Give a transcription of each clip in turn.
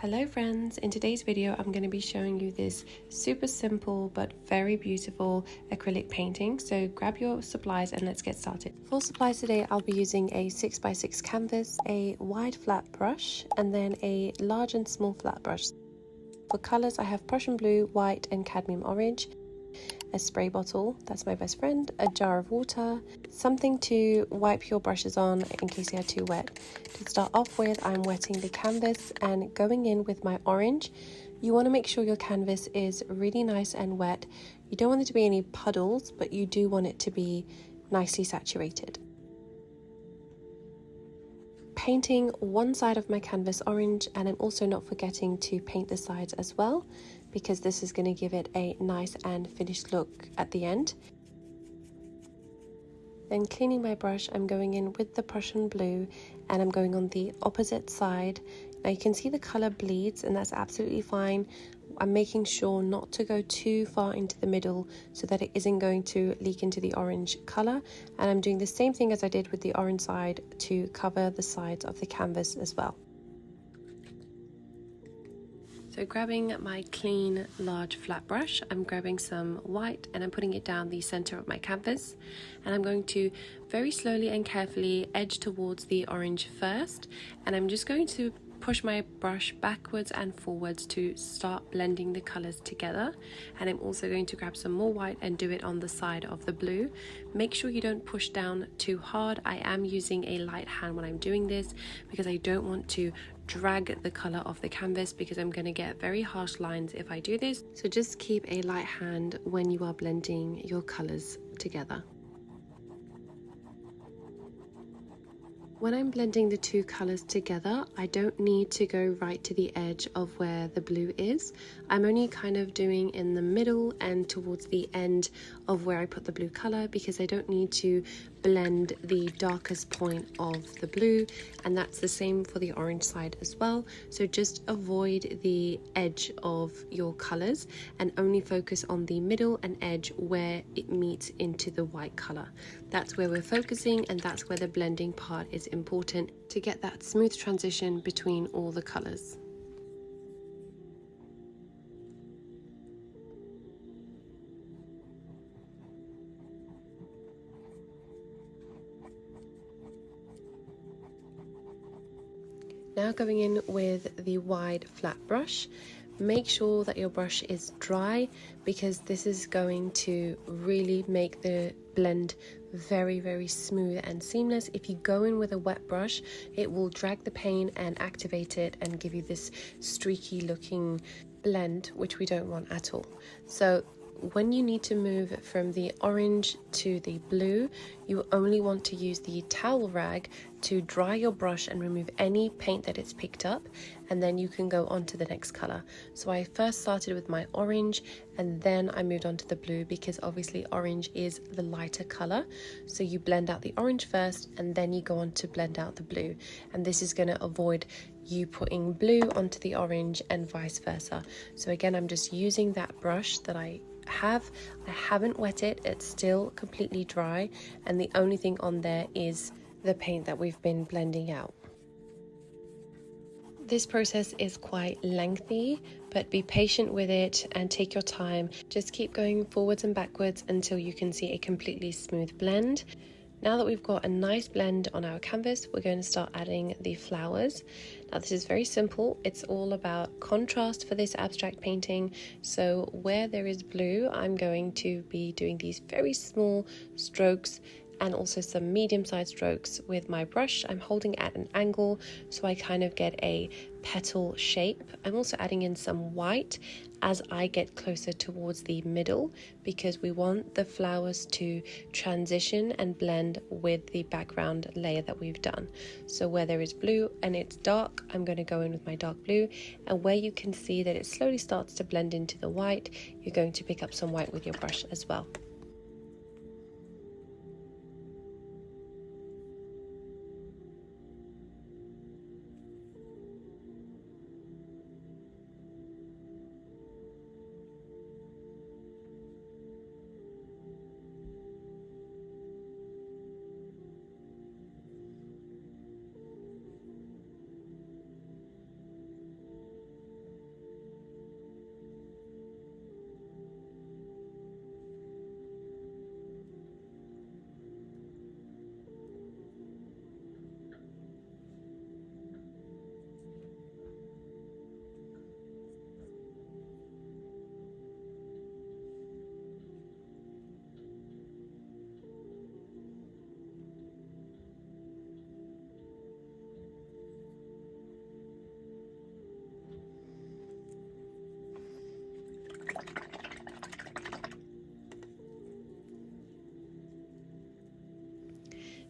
Hello friends, in today's video I'm going to be showing you this super simple but very beautiful acrylic painting. So grab your supplies and let's get started. For supplies today I'll be using a 6x6 canvas, a wide flat brush and then a large and small flat brush. For colours I have Prussian blue, white and cadmium orange, a spray bottle, that's my best friend, a jar of water, something to wipe your brushes on in case they are too wet. To start off with, I'm wetting the canvas and going in with my orange. You want to make sure your canvas is really nice and wet. You don't want there to be any puddles, but you do want it to be nicely saturated. Painting one side of my canvas orange, and I'm also not forgetting to paint the sides as well, because this is going to give it a nice and finished look at the end. Then cleaning my brush, I'm going in with the Prussian blue and I'm going on the opposite side. Now you can see the colour bleeds and that's absolutely fine. I'm making sure not to go too far into the middle so that it isn't going to leak into the orange colour. And I'm doing the same thing as I did with the orange side to cover the sides of the canvas as well. So grabbing my clean large flat brush, I'm grabbing some white and I'm putting it down the center of my canvas, and I'm going to very slowly and carefully edge towards the orange first, and I'm just going to push my brush backwards and forwards to start blending the colors together. And I'm also going to grab some more white and do it on the side of the blue. Make sure you don't push down too hard. I am using a light hand when I'm doing this because I don't want to drag the color off the canvas, because I'm going to get very harsh lines if I do this. So just keep a light hand when you are blending your colors together. When I'm blending the two colours together, I don't need to go right to the edge of where the blue is. I'm only kind of doing in the middle and towards the end of where I put the blue colour, because I don't need to blend the darkest point of the blue, and that's the same for the orange side as well. So just avoid the edge of your colours and only focus on the middle and edge where it meets into the white colour. That's where we're focusing, and that's where the blending part is important to get that smooth transition between all the colours. Now going in with the wide flat brush, make sure that your brush is dry, because this is going to really make the blend very smooth and seamless. If you go in with a wet brush, it will drag the paint and activate it and give you this streaky looking blend, which we don't want at all. So when you need to move from the orange to the blue, you only want to use the towel rag to dry your brush and remove any paint that it's picked up, and then you can go on to the next color. So I first started with my orange and then I moved on to the blue, because obviously orange is the lighter color. So you blend out the orange first and then you go on to blend out the blue, and this is going to avoid you putting blue onto the orange and vice versa. So again, I'm just using that brush that I haven't wet it, it's still completely dry, and the only thing on there is the paint that we've been blending out. This process is quite lengthy, but be patient with it and take your time. Just keep going forwards and backwards until you can see a completely smooth blend. Now that we've got a nice blend on our canvas, we're going to start adding the flowers. Now this is very simple. It's all about contrast for this abstract painting. So where there is blue, I'm going to be doing these very small strokes and also some medium-sized strokes with my brush. I'm holding at an angle so I kind of get a petal shape. I'm also adding in some white as I get closer towards the middle, because we want the flowers to transition and blend with the background layer that we've done. So where there is blue and it's dark, I'm going to go in with my dark blue, and where you can see that it slowly starts to blend into the white, you're going to pick up some white with your brush as well.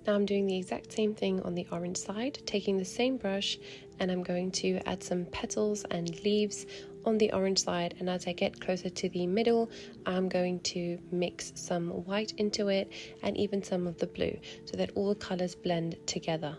Now I'm doing the exact same thing on the orange side, taking the same brush, and I'm going to add some petals and leaves on the orange side, and as I get closer to the middle, I'm going to mix some white into it and even some of the blue so that all the colors blend together.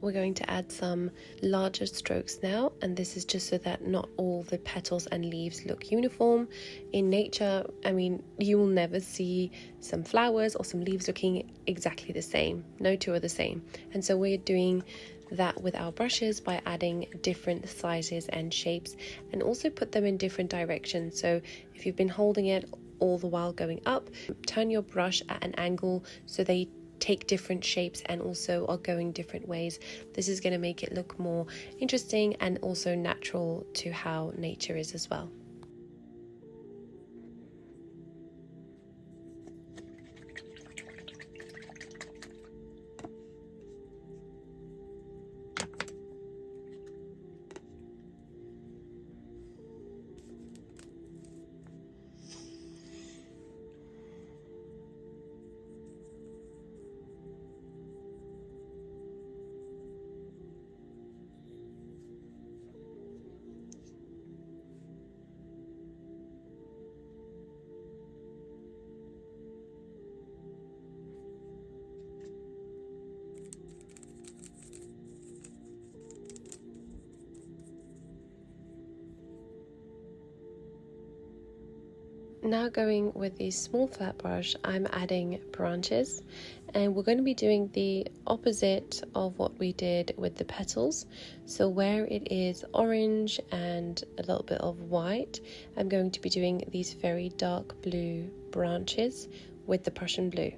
We're going to add some larger strokes now, and this is just so that not all the petals and leaves look uniform. In nature, I mean, you will never see some flowers or some leaves looking exactly the same. No two are the same. And so we're doing that with our brushes by adding different sizes and shapes, and also put them in different directions. So if you've been holding it all the while going up, turn your brush at an angle so they take different shapes and also are going different ways. This is going to make it look more interesting and also natural to how nature is as well. Now going with the small flat brush, I'm adding branches, and we're going to be doing the opposite of what we did with the petals. So where it is orange and a little bit of white, I'm going to be doing these very dark blue branches with the Prussian blue.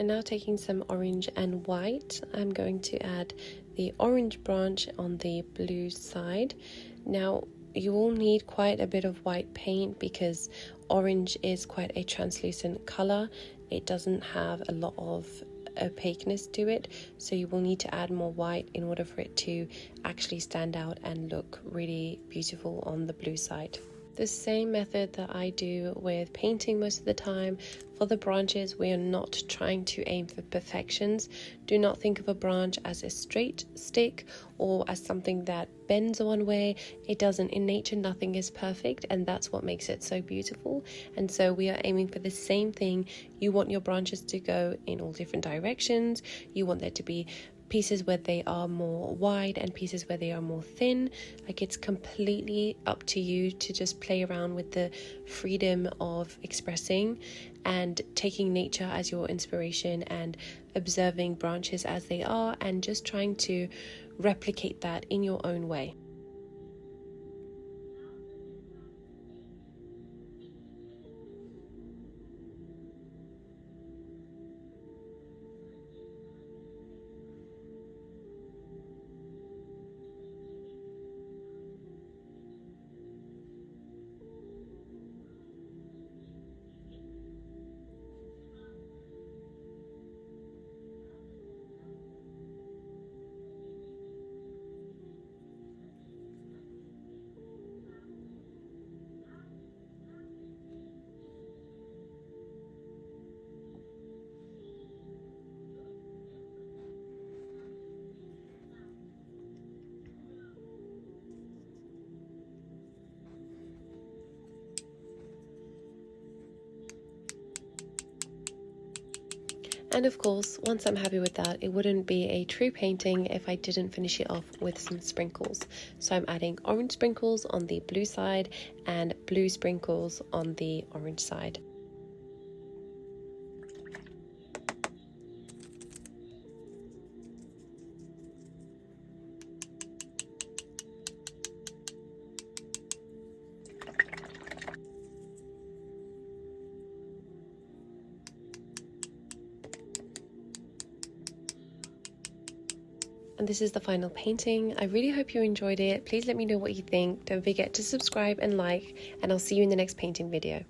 And now taking some orange and white, I'm going to add the orange branch on the blue side. Now you will need quite a bit of white paint because orange is quite a translucent color. It doesn't have a lot of opaqueness to it, so you will need to add more white in order for it to actually stand out and look really beautiful on the blue side. The same method that I do with painting most of the time. For the branches, we are not trying to aim for perfections. Do not think of a branch as a straight stick or as something that bends one way. It doesn't. In nature, nothing is perfect, and that's what makes it so beautiful. And so we are aiming for the same thing. You want your branches to go in all different directions. You want there to be pieces where they are more wide and pieces where they are more thin. Like, it's completely up to you to just play around with the freedom of expressing and taking nature as your inspiration and observing branches as they are and just trying to replicate that in your own way. And of course, once I'm happy with that, it wouldn't be a true painting if I didn't finish it off with some sprinkles. So I'm adding orange sprinkles on the blue side and blue sprinkles on the orange side. And this is the final painting. I really hope you enjoyed it. Please let me know what you think. Don't forget to subscribe and like, and I'll see you in the next painting video.